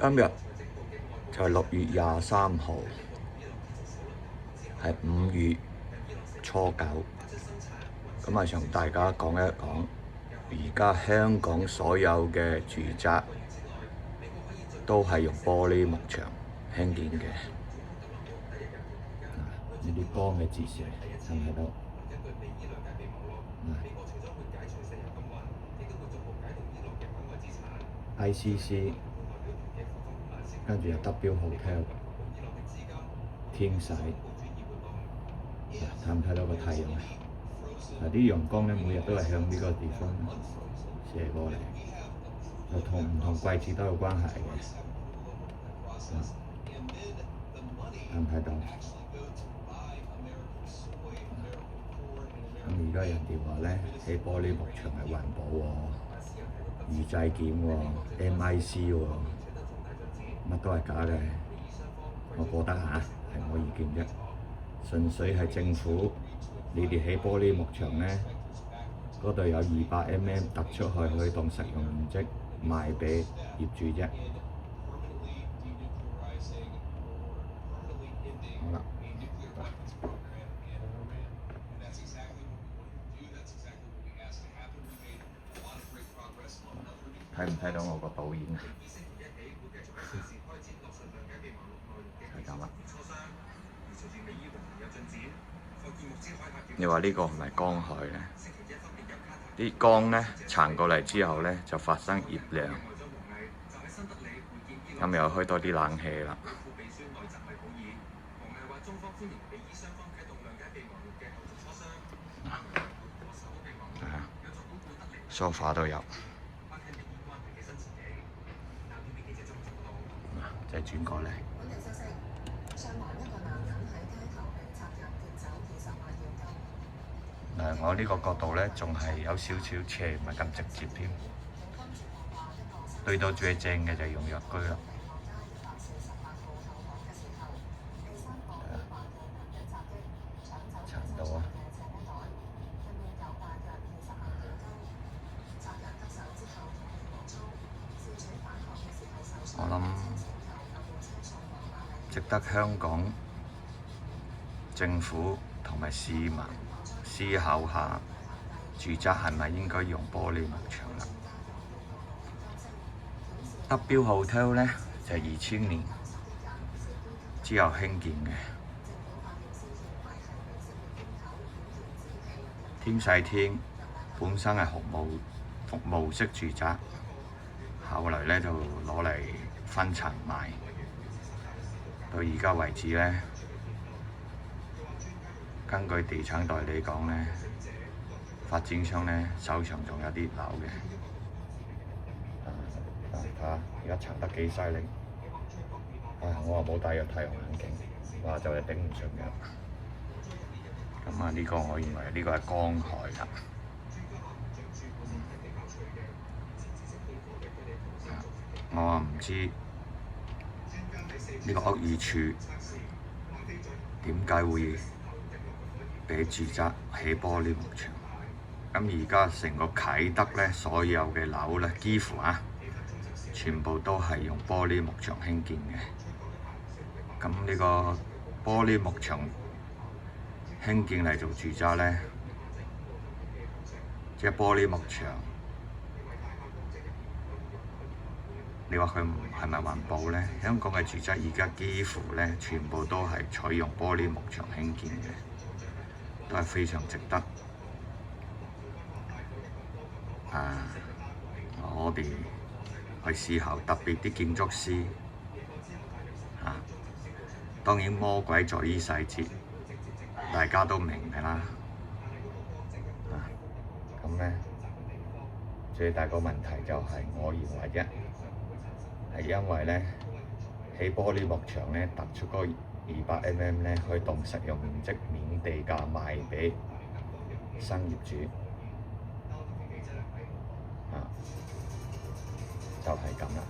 今日就係6月23號，係5月初9。咁啊，同大家講一講，而家香港所有嘅住宅都係用玻璃幕牆興建嘅。呢啲光嘅折射睇唔睇到？ICC， 跟住有 W Hotel、天璽，睇唔睇到個太陽啊？啲陽光咧，每日都係向呢個地方射過嚟，就同唔同季節都有關係嘅。睇唔睇到？咁而家人哋話咧，起玻璃幕牆係環保喎，預製件喎，MIC 喎，乜都係假嘅。我覺得係我意見啫，純粹係政府你哋起玻璃幕牆咧，嗰度有200mm 突出去，可以當實用面積賣俾業主啫。好啦，睇唔睇到我個導演啊？係咁啦。你話呢個唔係光害咧？啲光咧撐過嚟之後咧，就發生熱量，咁又開多啲冷氣啦。梳化都有，再轉過嚟。我呢個角度咧，仲係有少少斜，唔係咁直接添。對到最正嘅就用藥居啦。撐到啊！我諗值得香港政府同埋市民思考下，住宅係咪應該用玻璃幕牆啦？W Hotel 呢就係2000年之後興建嘅，天璽天本身係服務式住宅，後來呢就攞嚟分層賣，到而家為止呢，根據地產代理講呢，發展商呢手上仲有啲樓嘅。睇下而家撐得幾犀利！我話冇戴有太陽眼鏡，哇就係頂唔順嘅。咁啊，呢個我認為呢個係光害啦。我話唔知呢個屋宇署點解會俾住宅起玻璃幕牆？咁而家成個啟德咧，所有嘅樓咧，幾乎全部都係用玻璃幕牆興建嘅。咁呢個玻璃幕牆興建嚟做住宅咧，即係玻璃幕牆。你話佢係咪環保咧？香港嘅住宅而家幾乎咧，全部都係採用玻璃幕牆興建嘅，都係非常值得我哋去思考，特別啲建築師當然魔鬼在於細節，大家都明㗎啦。咁咧，最大個問題就係我認為係因為咧起玻璃幕牆咧，突出嗰200mm咧，可以當實用面積免地價賣俾新業主，就係咁啦。